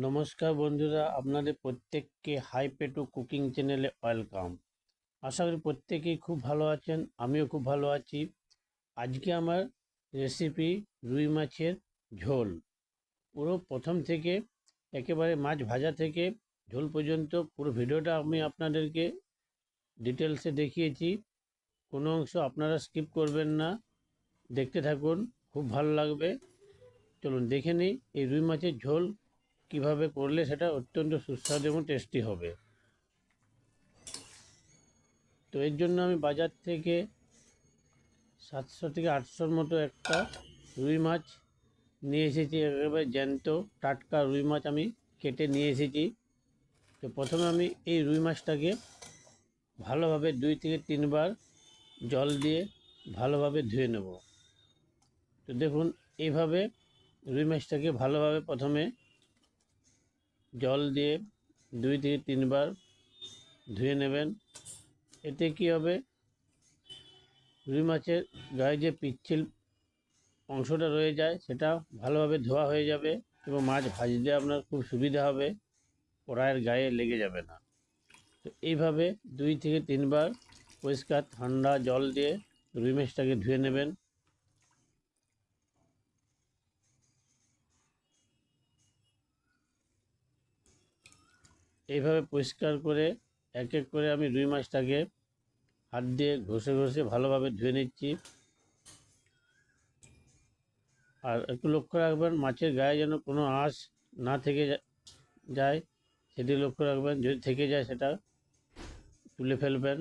নমস্কার বন্ধুরা, আপনাদের প্রত্যেককে হাই পেটু কুকিং চ্যানেলে ওয়েলকাম। আশা করি প্রত্যেকেই খুব ভালো আছেন, আমিও খুব ভালো আছি। আজকে আমার রেসিপি রুই মাছের ঝোল। পুরো প্রথম থেকে একেবারে মাছ ভাজা থেকে ঝোল পর্যন্ত পুরো ভিডিওটা আমি আপনাদেরকে ডিটেলসে দেখিয়েছি। কোনো অংশ আপনারা স্কিপ করবেন না, দেখতে থাকুন, খুব ভালো লাগবে। চলুন দেখে নিই এই রুই মাছের ঝোল কিভাবে করলে সেটা অত্যন্ত সুস্বাদু এবং টেস্টি হবে। তো এর জন্য আমি বাজার থেকে 700 থেকে 800-র মতো একটা রুই মাছ নিয়ে এসেছি। একেবারে জ্যান্ত টাটকা রুই মাছ আমি কেটে নিয়ে এসেছি। তো প্রথমে আমি এই রুই মাছটাকে ভালোভাবে 2 থেকে 3 বার জল দিয়ে ভালোভাবে ধুয়ে নেব। তো দেখুন, এইভাবে রুই মাছটাকে ভালোভাবে প্রথমে জল দিয়ে 2 থেকে 3 বার ধুয়ে নেবেন। এতে কি হবে, রুই মাছের গায়ে যে পিচ্ছিল অংশটা রয়ে যায় সেটা ভালোভাবে ধোয়া হয়ে যাবে এবং মাছ ভাজতে আপনার খুব সুবিধা হবে, কড়াইয়ের গায়ে লেগে যাবে না। তো এইভাবে 2 থেকে 3 বার পরিষ্কার ঠান্ডা জল দিয়ে রুই মাছটাকে ধুয়ে নেবেন। এইভাবে পরিষ্কার করে এক এক করে আমি রুই মাছটাকে হাত দিয়ে ঘষে ঘষে ভালোভাবে ধুয়ে নিচ্ছি। আর একটু লক্ষ্য রাখবেন মাছের গায়ে যেন কোনো আঁশ না থেকে যায়, সেটি লক্ষ্য রাখবেন। যদি থেকে যায় সেটা তুলে ফেলবেন।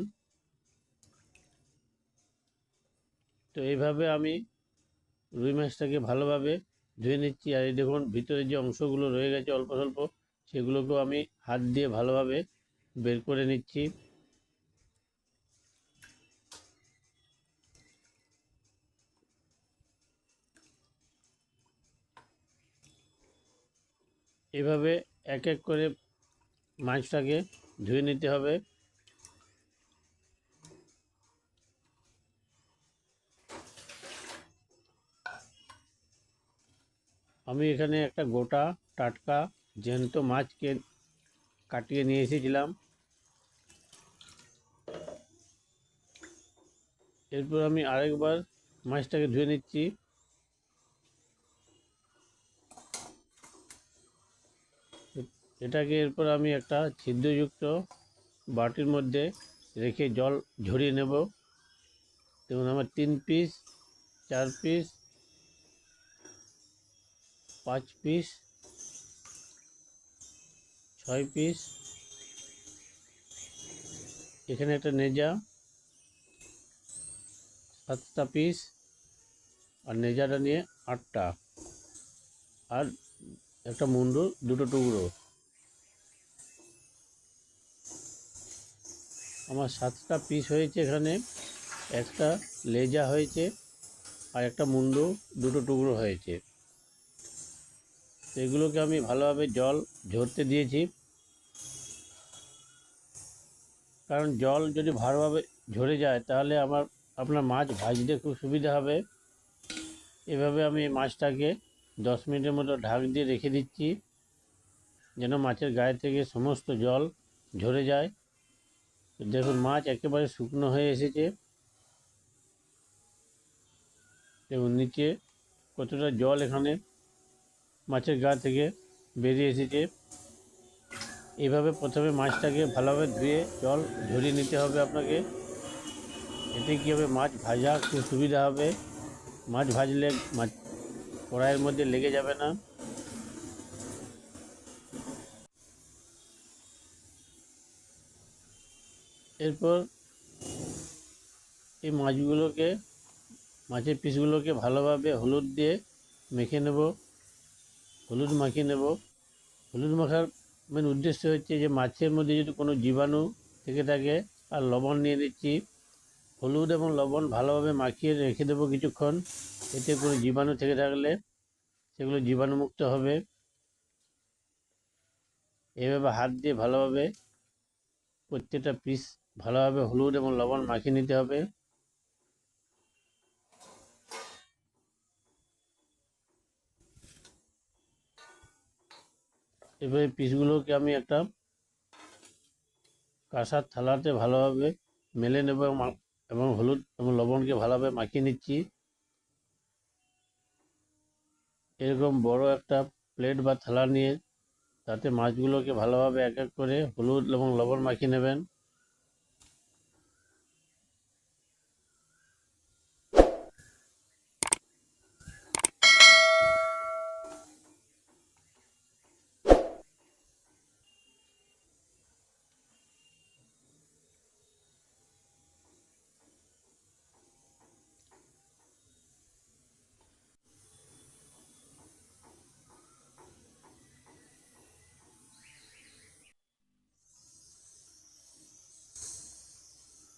তো এইভাবে আমি রুই মাছটাকে ভালোভাবে ধুয়ে নিচ্ছি। আর এই দেখুন, ভিতরে যে অংশগুলো রয়ে গেছে অল্প স্বল্প, সেগুলোকেও আমি হাত দিয়ে ভালোভাবে বের করে নিচ্ছি। এভাবে এক এক করে মাছটাকে ধুয়ে নিতে হবে। আমি এখানে একটা গোটা টাটকা জ্যান্ত মাছকে কাটিয়ে নিয়ে এসেছিলাম। এরপর আমি আরেকবার মাছটাকে ধুয়ে নিচ্ছি। এটাকে এরপর আমি একটা ছিদ্রযুক্ত বাটির মধ্যে রেখে জল ঝরিয়ে নেব। দেখুন, আমার 3 পিস, 4 পিস, 5 পিস, 6 পিস, এখানে একটা নেজা 7টা পিস, আর নেজাটা নিয়ে 8টা, আর একটা মুন্ডু 2টো টুকরো। আমার 7টা পিস হয়েছে এখানে, একটা লেজা হয়েছে, আর একটা মুন্ডু 2টো টুকরো হয়েছে। এগুলোকে আমি ভালোভাবে জল ঝরতে দিয়েছি, কারণ জল যদি ভালোভাবে ঝরে যায় তাহলে আপনার মাছ ভাজতে খুব সুবিধা হবে। এভাবে আমি মাছটাকে 10 মিনিটের মতো ঢাক দিয়ে রেখে দিচ্ছি, যেন মাছের গায়ে থেকে সমস্ত জল ঝরে যায়। দেখুন, মাছ একেবারে শুকনো হয়ে এসেছে। দেখুন নিচে কতটা জল এখানে মাছের গা থেকে বেরিয়ে এসেছে। এইভাবে প্রথমে মাছটাকে ভালোভাবে ধুয়ে জল ঝরিয়ে নিতে হবে আপনাকে। এতে কী হবে, মাছ ভাজা খুব সুবিধা হবে। মাছ ভাজলে মাছ কড়াইয়ের মধ্যে লেগে যাবে না। এরপর এই মাছের পিসগুলোকে ভালোভাবে হলুদ দিয়ে মেখে নেব। হলুদ মাখিয়ে নেব। হলুদ মাখার মেন উদ্দেশ্য হচ্ছে যে মাছের মধ্যে যদি কোনো জীবাণু থেকে থাকে। আর লবণ নিয়ে নিচ্ছি। হলুদ এবং লবণ ভালোভাবে মাখিয়ে রেখে দেবো কিছুক্ষণ। এতে কোনো জীবাণু থেকে থাকলে সেগুলো জীবাণুমুক্ত হবে। এভাবে হাত দিয়ে ভালোভাবে প্রত্যেকটা পিস ভালোভাবে হলুদ এবং লবণ মাখিয়ে নিতে হবে। এবারে পিসগুলোকে আমি একটা কাঁসার থালাতে ভালোভাবে মেলে নেব এবং হলুদ এবং লবণকে ভালোভাবে মাখিয়ে নিচ্ছি। এরকম বড় একটা প্লেট বা থালা নিয়ে তাতে মাছগুলোকে ভালোভাবে এক এক করে হলুদ এবং লবণ মাখিয়ে নেবেন।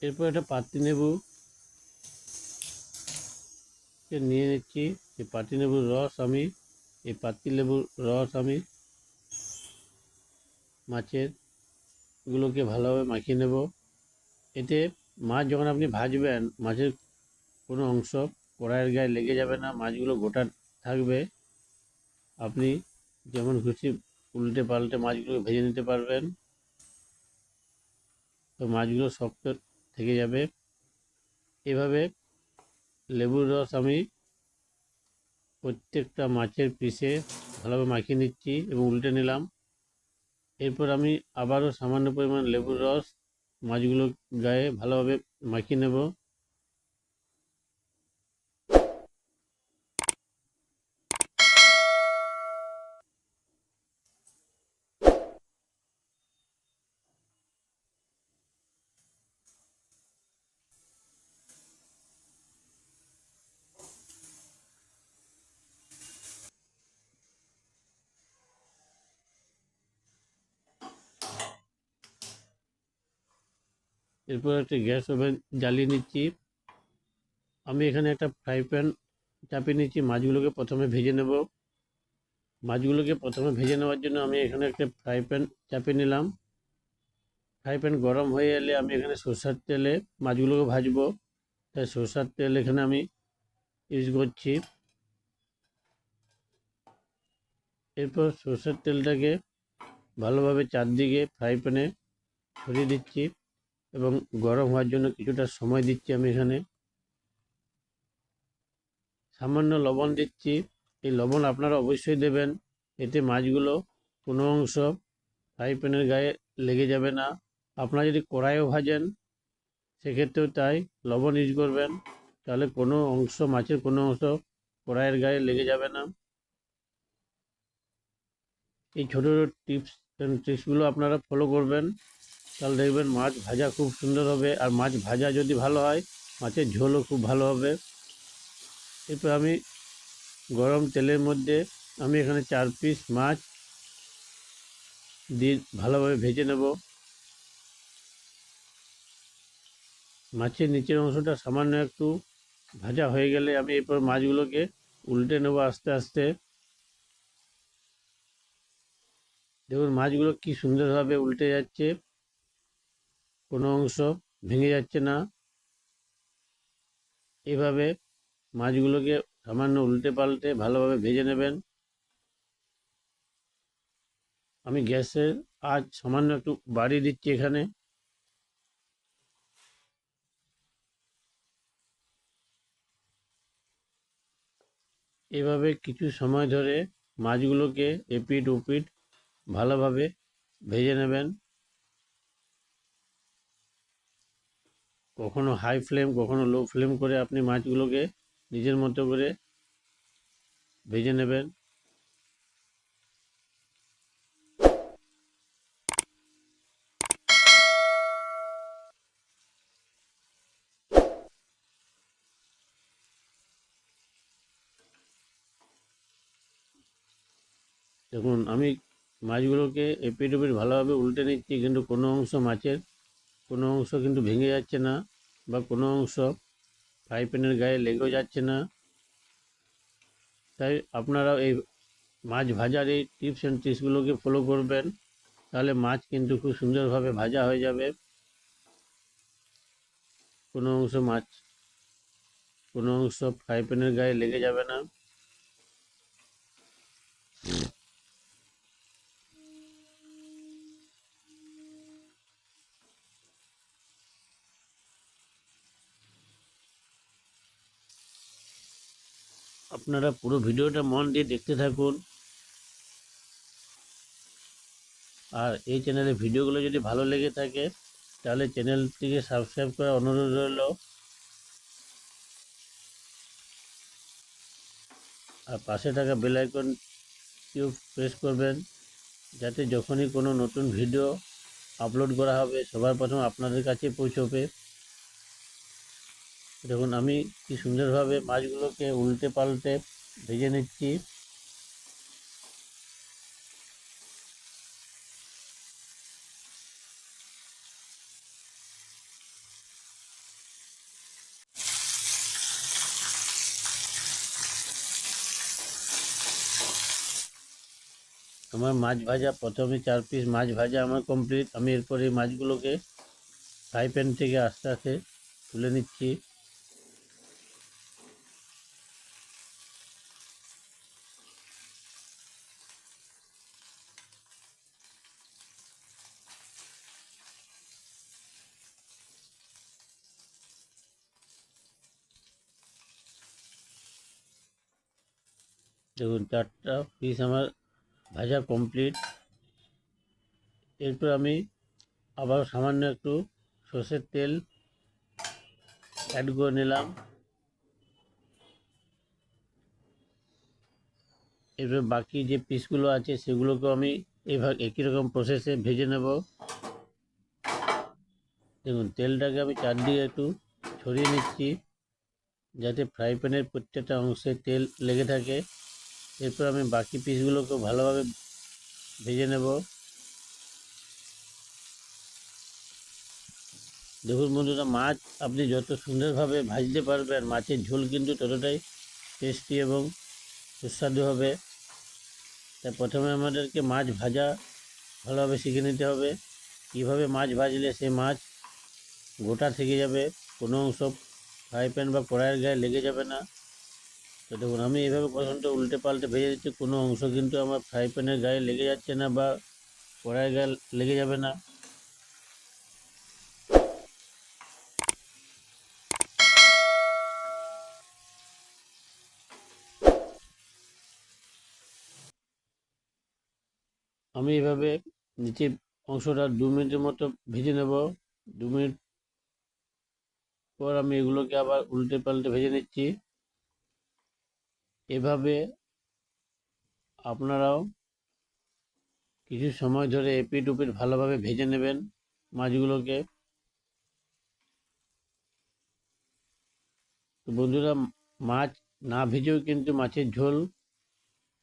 এরপর একটা পাতিলেবু নিয়ে নিচ্ছি। এই পাতিলেবুর রস আমি মাছের গুলোকে ভালোভাবে মাখিয়ে নেব। এতে মাছ যখন আপনি ভাজবেন, মাছের কোনো অংশ কড়াইয়ের গায়ে লেগে যাবে না, মাছগুলো গোটা থাকবে। আপনি যেমন খুশি উল্টে পাল্টে মাছগুলো ভেজে নিতে পারবেন, তো মাছগুলো শক্ত থেকে যাবে। এভাবে লেবুর রস আমি প্রত্যেকটা মাছের পিসে ভালোভাবে মাখিয়ে নিচ্ছি এবং উল্টে নিলাম। এরপর আমি আবারও সামান্য পরিমাণ লেবুর রস মাছগুলো গায়ে ভালোভাবে মাখিয়ে নেব। এরপর একটা গ্যাস ওভেন জ্বালিয়ে নিচ্ছি। আমি এখানে একটা ফ্রাই প্যান চাপিয়ে নিচ্ছি। মাছগুলোকে প্রথমে ভেজে নেব। মাছগুলোকে প্রথমে ভেজে নেওয়ার জন্য আমি এখানে একটা ফ্রাই প্যান চাপিয়ে নিলাম। ফ্রাই প্যান গরম হয়ে এলে আমি এখানে সরষের তেলে মাছগুলোকে ভাজবো, তাই সরষের তেল এখানে আমি ইউজ করছি। এরপর সরষের তেলটাকে ভালোভাবে চারদিকে ফ্রাই প্যানে ছড়িয়ে দিচ্ছি এবং গরম হওয়ার জন্য কিছুটা সময় দিচ্ছি। আমি এখানে সামান্য লবণ দিচ্ছি। এই লবণ আপনারা অবশ্যই দেবেন, এতে মাছগুলো কোনো অংশ ফ্রাই প্যানের গায়ে লেগে যাবে না। আপনারা যদি কড়াইও ভাজেন সেক্ষেত্রেও তাই লবণ ইউজ করবেন, তাহলে কোনো অংশ মাছের কোনো অংশ কড়াইয়ের গায়ে লেগে যাবে না। এই ছোটো ছোটো ট্রিক্সগুলো আপনারা ফলো করবেন, তাহলে দেখবেন মাছ ভাজা খুব সুন্দর হবে। আর মাছ ভাজা যদি ভালো হয়, মাছের ঝোলও খুব ভালো হবে। এরপর আমি গরম তেলের মধ্যে আমি এখানে 4 পিস মাছ দিয়ে ভালোভাবে ভেজে নেব। মাছের নিচের অংশটা সামান্য একটু ভাজা হয়ে গেলে আমি এরপর মাছগুলোকে উল্টে নেব আস্তে আস্তে। দেখুন মাছগুলো কি সুন্দরভাবে উল্টে যাচ্ছে, কোনো অংশ ভেঙে যাচ্ছে না। এভাবে মাছগুলোকে সামান্য উল্টে পাল্টে ভালোভাবে ভেজে নেবেন। আমি গ্যাসের আঁচ সামান্য একটু বাড়িয়ে দিচ্ছি এখানে। এভাবে কিছু সময় ধরে মাছগুলোকে এপিট ওপিট ভালোভাবে ভেজে নেবেন। কখনো হাই ফ্লেম কখনো লো ফ্লেম করে আপনি মাছগুলোকে নিজের মতো করে ভেজে নেবেন। দেখুন আমি মাছগুলোকে এপিট ওপিট ভালোভাবে উল্টে নিচ্ছি, কিন্তু কোনো অংশ মাছের কোনো অংশ কিন্তু ভেঙে যাচ্ছে না বা কোনো অংশ ফ্রাই প্যানের গায়ে লেগেও যাচ্ছে না। তাই আপনারা এই মাছ ভাজার এই টিপস অ্যান্ড ট্রিক্সগুলোকে ফলো করবেন, তাহলে মাছ কিন্তু খুব সুন্দরভাবে ভাজা হয়ে যাবে। কোনো অংশ ফ্রাই প্যানের গায়ে লেগে যাবে না। আপনারা পুরো ভিডিওটা মন দিয়ে দেখতে থাকুন। আর এই চ্যানেলের ভিডিওগুলো যদি ভালো লেগে থাকে তাহলে চ্যানেলটিকে সাবস্ক্রাইব করার অনুরোধ রইল। আর পাশে থাকা বেল আইকনটিও প্রেস করবেন, যাতে যখনই কোনো নতুন ভিডিও আপলোড করা হবে সবার প্রথম আপনাদের কাছে পৌঁছবে। দেখুন আমি কি সুন্দরভাবে মাছগুলোকে উল্টে পাল্টে ভেজে নিচ্ছি। আমার মাছ ভাজা প্রথমে 4 পিস মাছ ভাজা আমার কমপ্লিট। আমি এরপর এই মাছগুলোকে ফ্রাই প্যান থেকে আস্তে আস্তে তুলে নিচ্ছি। দেখুন 4টা পিস আমার ভাজা কমপ্লিট। এরপর আমি আবার সামান্য একটু সর্ষের তেল অ্যাড করে নিলাম। এরপর বাকি যে পিসগুলো আছে সেগুলোকেও আমি এইভাবে একই রকম প্রসেসে ভেজে নেব। দেখুন তেলটাকে আমি চারদিকে একটু ছড়িয়ে নিচ্ছি, যাতে ফ্রাই প্যানের প্রত্যেকটা অংশে তেল লেগে থাকে। এরপর আমি বাকি পিসগুলোকেও ভালোভাবে ভেজে নেব। দেখুন বন্ধুরা, মাছ আপনি যত সুন্দরভাবে ভাজতে পারবেন মাছের ঝোল কিন্তু ততটাই টেস্টি এবং সুস্বাদু হবে। তাই প্রথমে আমাদেরকে মাছ ভাজা ভালোভাবে শিখে নিতে হবে। কীভাবে মাছ ভাজলে সে মাছ গোটা থেকে যাবে, কোনো অংশ ফ্রাই প্যান বা কড়াইয়ের গায়ে লেগে যাবে না। তো দেখুন আমি এইভাবে প্রথমটা উল্টে পাল্টে ভেজে দিচ্ছি, কোনো অংশ কিন্তু আমার ফ্রাই প্যানের গায়ে লেগে যাচ্ছে না বা কড়াইয়ের গায়ে লেগে যাবে না। আমি এভাবে নিচের অংশটা 2 মিনিটের মতো ভেজে নেব। 2 মিনিট পর আমি এগুলোকে আবার উল্টে পাল্টে ভেজে নিচ্ছি। এভাবে আপনারাও কিছু সময় ধরে এপিট ওপিট ভালোভাবে ভেজে নেবেন মাছগুলোকে। তো বন্ধুরা, মাছ না ভেজেও কিন্তু মাছের ঝোল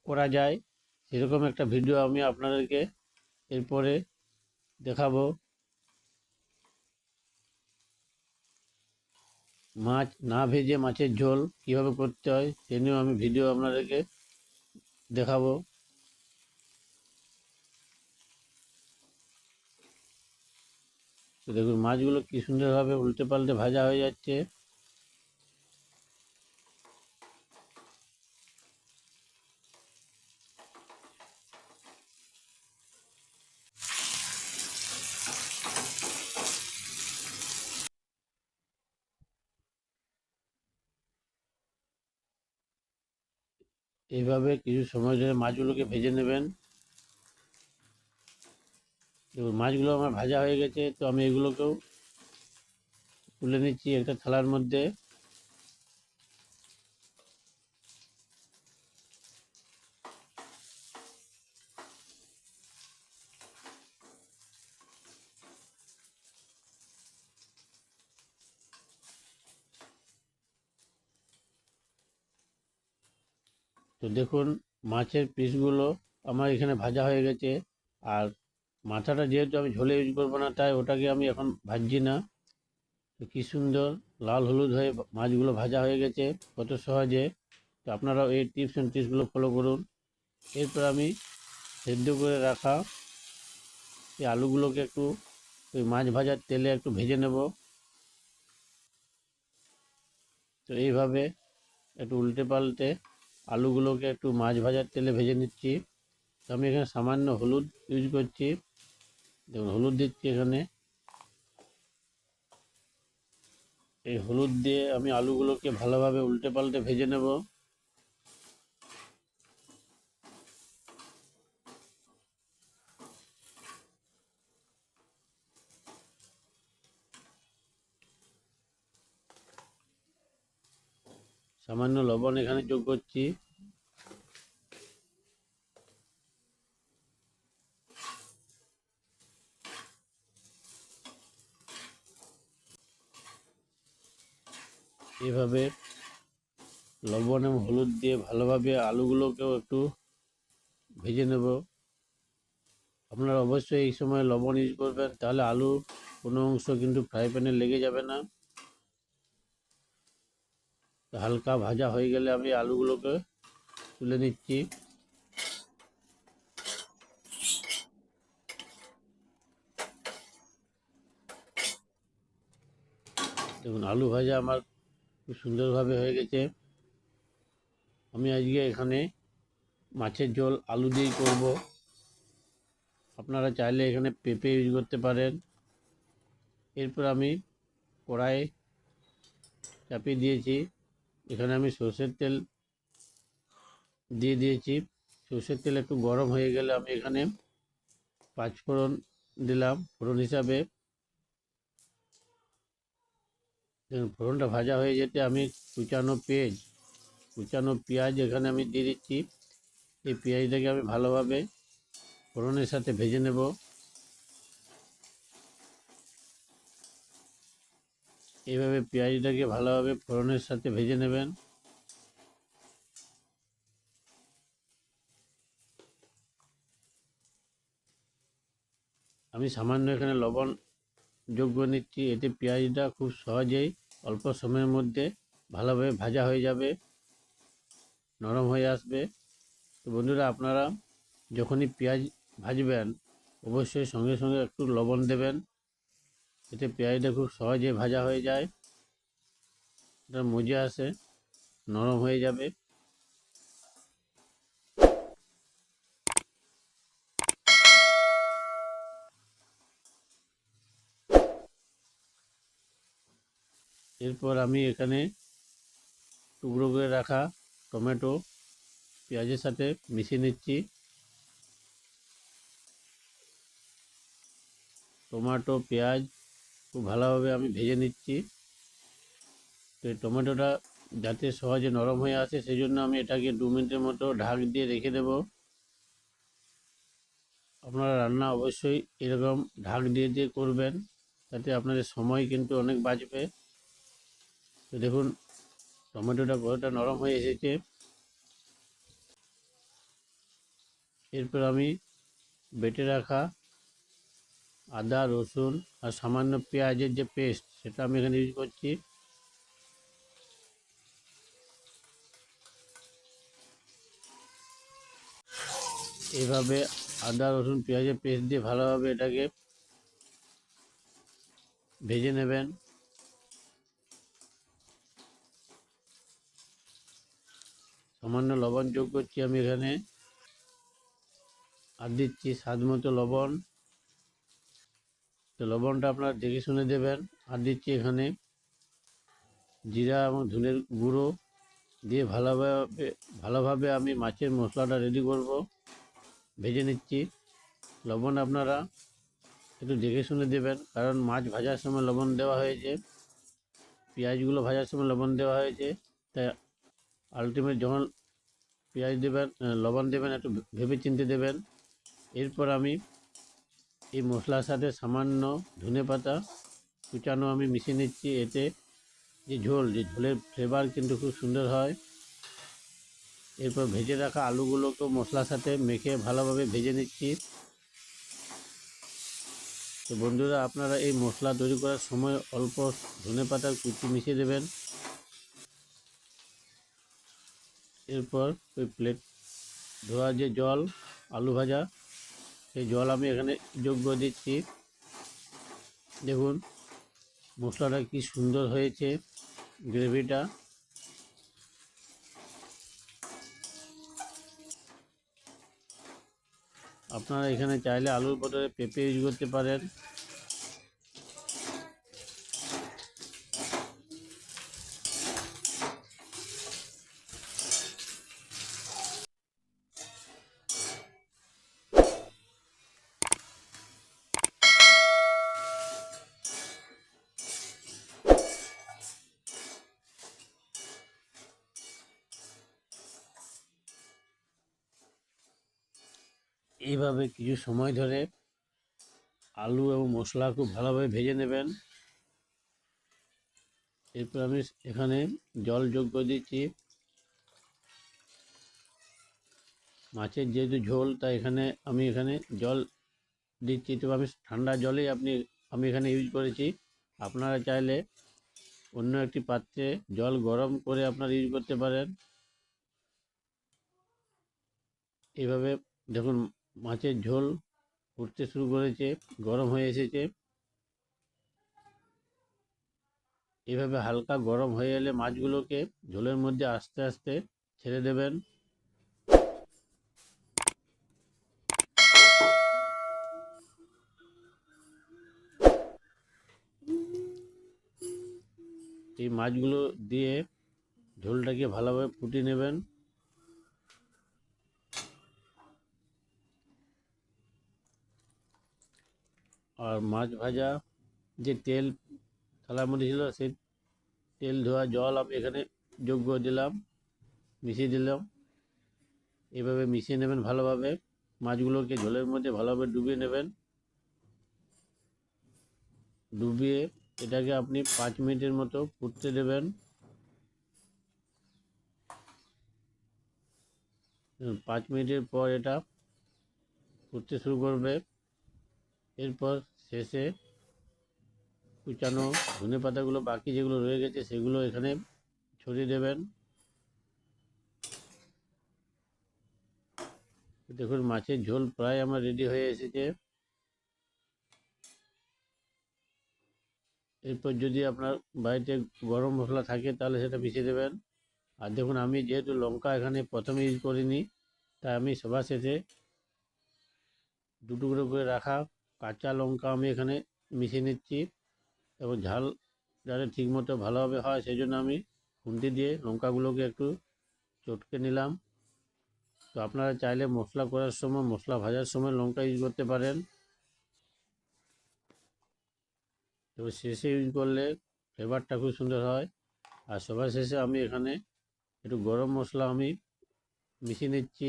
করা যায়, সেরকম একটা ভিডিও আমি আপনাদেরকে এরপরে দেখাবো। মাছ না ভেজে মাছের ঝোল কীভাবে করতে হয় সে নিয়েও আমি ভিডিও আপনাদেরকে দেখাবো। তো দেখুন মাছগুলো কি সুন্দরভাবে উল্টে পাল্টে ভাজা হয়ে যাচ্ছে। এইভাবে কিছু সময় ধরে মাছগুলোকে ভেজে নেবেন। দেখুন মাছগুলো আমার ভাজা হয়ে গেছে, তো আমি এগুলোকেও তুলে নিচ্ছি একটা থালার মধ্যে। তো দেখুন মাছের পিসগুলো আমার এখানে ভাজা হয়ে গেছে। আর মাথাটা যেহেতু আমি ঝোলে ইউজ করবো না, তাই ওটাকে আমি এখন ভাজছি না। তো কী সুন্দর লাল হলুদ হয়ে মাছগুলো ভাজা হয়ে গেছে কত সহজে। তো আপনারাও এই টিপস অ্যান্ড ট্রিক্সগুলো ফলো করুন। এরপর আমি সেদ্ধ করে রাখা এই আলুগুলোকে একটু ওই মাছ ভাজার তেলে একটু ভেজে নেব। তো এইভাবে একটু উল্টে পাল্টে আলুগুলোকে একটু মাছ ভাজার তেলে ভেজে নিচ্ছি। তো আমি এখানে সামান্য হলুদ ইউজ করছি। দেখুন হলুদ দিচ্ছি এখানে। এই হলুদ দিয়ে আমি আলুগুলোকে ভালোভাবে উল্টে পাল্টে ভেজে নেব। সামান্য লবণ এখানে যোগ করছি। এভাবে লবণ এবং হলুদ দিয়ে ভালোভাবে আলুগুলোকেও একটু ভেজে নেব। আপনারা অবশ্যই এই সময় লবণ ইউজ করবেন, তাহলে আলু কোনো অংশ কিন্তু ফ্রাই প্যানে লেগে যাবে না। হালকা ভাজা হয়ে গেলে আমি আলুগুলোকে তুলে নিচ্ছি। দেখুন আলু ভাজা আমার খুব সুন্দরভাবে হয়ে গেছে। আমি আজকে এখানে মাছের ঝোল আলু দিয়েই করব। আপনারা চাইলে এখানে পেঁপে ইউজ করতে পারেন। এরপর আমি কড়াই চাপিয়ে দিয়েছি। এখানে আমি সরষের তেল দিয়ে দিয়েছি। সরষের তেল একটু গরম হয়ে গেলে আমি এখানে পাঁচফোড়ন দিলাম ফোড়ন হিসাবে। ফোড়নটা ভাজা হয়ে যেতে আমি কুচানো পেঁয়াজ এখানে আমি দিয়ে দিচ্ছি। এই পেঁয়াজটাকে আমি ভালোভাবে ফোড়নের সাথে ভেজে নেব। এইভাবে পেঁয়াজটাকে ভালোভাবে ফোড়নের সাথে ভেজে নেবেন। আমি সামান্য এখানে লবণ যোগ করে নিচ্ছি। এতে পেঁয়াজটা খুব সহজেই অল্প সময়ের মধ্যে ভালোভাবে ভাজা হয়ে যাবে, নরম হয়ে আসবে। তো বন্ধুরা, আপনারা যখনই পেঁয়াজ ভাজবেন অবশ্যই সঙ্গে সঙ্গে একটু লবণ দেবেন। এতে পেঁয়াজটা খুব সহজে ভাজা হয়ে যায়, এটা মজে আসে, নরম হয়ে যাবে। এরপর আমি এখানে টুকরো করে রাখা টমেটো পেঁয়াজের সাথে মিশিয়ে নিচ্ছি। টমেটো পেঁয়াজ খুব ভালোভাবে আমি ভেজে নিচ্ছি। তো এই টমেটোটা যাতে সহজে নরম হয়ে আসে সেই জন্য আমি এটাকে 2 মিনিটের মতো ঢাক দিয়ে রেখে দেব। আপনারা রান্না অবশ্যই এরকম ঢাক দিয়ে দিয়ে করবেন, তাতে আপনাদের সময় কিন্তু অনেক বাঁচবে। তো দেখুন টমেটোটা কতটা নরম হয়ে এসেছে। এরপর আমি বেটে রাখা আদা রসুন আর সামান্য পেঁয়াজের যে পেস্ট সেটা আমি এখানে ইউজ করছি। এইভাবে আদা রসুন পেঁয়াজের পেস্ট দিয়ে ভালোভাবে এটাকে ভেজে নেবেন। সামান্য লবণ যোগ করছি আমি এখানে, আর দিচ্ছি স্বাদ মতো লবণ। তো লবণটা আপনারা দেখে শুনে দেবেন। আর দিচ্ছি এখানে জিরা এবং ধনের গুঁড়ো দিয়ে ভালোভাবে আমি মাছের মশলাটা রেডি করব, ভেজে নিচ্ছি। লবণ আপনারা একটু দেখে শুনে দেবেন, কারণ মাছ ভাজার সময় লবণ দেওয়া হয়েছে, পেঁয়াজগুলো ভাজার সময় লবণ দেওয়া হয়েছে। তাই আলটিমেট যখন পেঁয়াজ দেবেন লবণ দেবেন একটু ভেবে চিন্তে দেবেন। এরপর আমি এই মশলার সাথে সামান্য ধনেপাতা কুচানো আমি মিশিয়ে নিচ্ছি। এতে যে ঝোলের ফ্লেভার কিন্তু খুব সুন্দর হয়। এরপর ভেজে রাখা আলুগুলোকেও মশলার সাথে মেখে ভালোভাবে ভেজে নিচ্ছি। তো বন্ধুরা, আপনারা এই মশলা তৈরি করার সময় অল্প ধনেপাতার কুচি মিশিয়ে দেবেন। এরপর ওই প্লেট ধোয়া যে জল আলু ভাজা সেই জল আমি এখানে যোগ করে দিচ্ছি। দেখুন মশলাটা কি সুন্দর হয়েছে, গ্রেভিটা। আপনারা এখানে চাইলে আলুর বদলে পেঁপে ইউজ করতে পারেন। এইভাবে কিছু সময় ধরে আলু এবং মশলা খুব ভালোভাবে ভেজে নেবেন। এরপর আমি এখানে জল যোগ করে দিচ্ছি। মাছের যেহেতু ঝোল, তাই আমি এখানে জল দিচ্ছি। তো আমি ঠান্ডা জলেই আমি এখানে ইউজ করেছি। আপনারা চাইলে অন্য একটি পাত্রে জল গরম করে আপনারা ইউজ করতে পারেন। এইভাবে দেখুন মাছের ঝোল ফুটতে শুরু করেছে, গরম হয়ে এসেছে। এইভাবে হালকা গরম হয়ে এলে মাছগুলোকে ঝোলের মধ্যে আস্তে আস্তে ছেড়ে দেবেন। এই মাছগুলো দিয়ে ঝোলটাকে ভালোভাবে ফুটিয়ে নেবেন। আর মাছ ভাজা যে তেল থালার মধ্যে ছিল, সেই তেল ধোয়া জল আমি এখানে যোগ করে দিলাম, মিশিয়ে দিলাম। এভাবে মিশিয়ে নেবেন ভালোভাবে। মাছগুলোকে ঝোলের মধ্যে ভালোভাবে ডুবিয়ে নেবেন। ডুবিয়ে এটাকে আপনি 5 মিনিটের মতো ফুটতে দেবেন। 5 মিনিটের পর এটা ফুটতে শুরু করবে। এরপর শেষে কুচানো ধনে পাতাগুলো বাকি যেগুলো রয়ে গেছে সেগুলো এখানে ছড়িয়ে দেবেন। দেখুন মাছের ঝোল প্রায় আমার রেডি হয়ে এসেছে। এরপর যদি আপনার বাড়িতে গরম মশলা থাকে তাহলে সেটা মিশিয়ে দেবেন। আর দেখুন আমি যেহেতু লঙ্কা এখানে প্রথমে ইউজ করিনি, তাই আমি সবার শেষে 2 টুকরো করে রাখা কাঁচা লঙ্কা আমি এখানে মিশিয়ে নিচ্ছি। এবং ঝাল যাতে ঠিকমতো ভালোভাবে হয় সেই জন্য আমি খুন্তি দিয়ে লঙ্কাগুলোকে একটু চটকে নিলাম। তো আপনারা চাইলে মশলা করার সময়, মশলা ভাজার সময় লঙ্কা ইউজ করতে পারেন। এবার শেষে ইউজ করলে ফ্লেভারটা খুব সুন্দর হয়। আর সবার শেষে আমি এখানে একটু গরম মশলা আমি মিশিয়ে নিচ্ছি।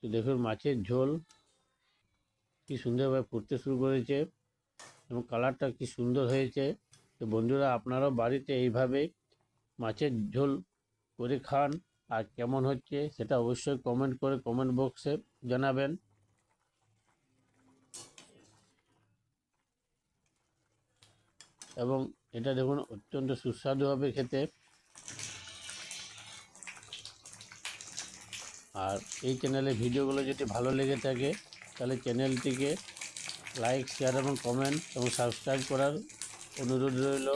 তো দেখুন মাছের ঝোল কি সুন্দরভাবে ফুটতে শুরু করেছে এবং কালারটা কি সুন্দর হয়েছে। তো বন্ধুরা আপনারাও বাড়িতে এইভাবে মাছের ঝোল করে খান। আর কেমন হচ্ছে সেটা অবশ্যই কমেন্ট করে কমেন্ট বক্সে জানাবেন। এবং এটা দেখুন অত্যন্ত সুস্বাদু হবে খেতে। আর এই চ্যানেলে ভিডিওগুলো যদি ভালো লেগে থাকে তাহলে চ্যানেলটিকে লাইক, শেয়ার এবং কমেন্ট এবং সাবস্ক্রাইব করার অনুরোধ রইল।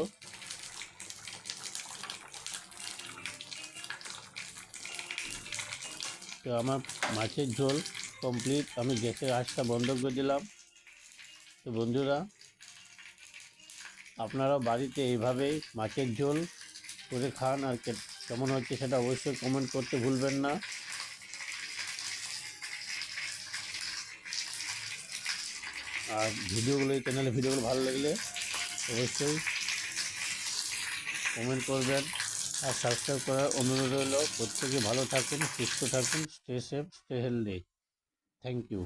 তো আমার মাছের ঝোল কমপ্লিট, আমি গ্যাসের আঁচটা বন্ধ করে দিলাম। তো বন্ধুরা আপনারাও বাড়িতে এইভাবেই মাছের ঝোল করে খান। আর কেমন হচ্ছে সেটা অবশ্যই কমেন্ট করতে ভুলবেন না। আর এই চ্যানেলে ভিডিওগুলো ভালো লাগলে অবশ্যই কমেন্ট করবেন আর সাবস্ক্রাইব করার অনুরোধ রইল। প্রত্যেকে ভালো থাকুন, সুস্থ থাকুন, stay safe, stay healthy. Thank you.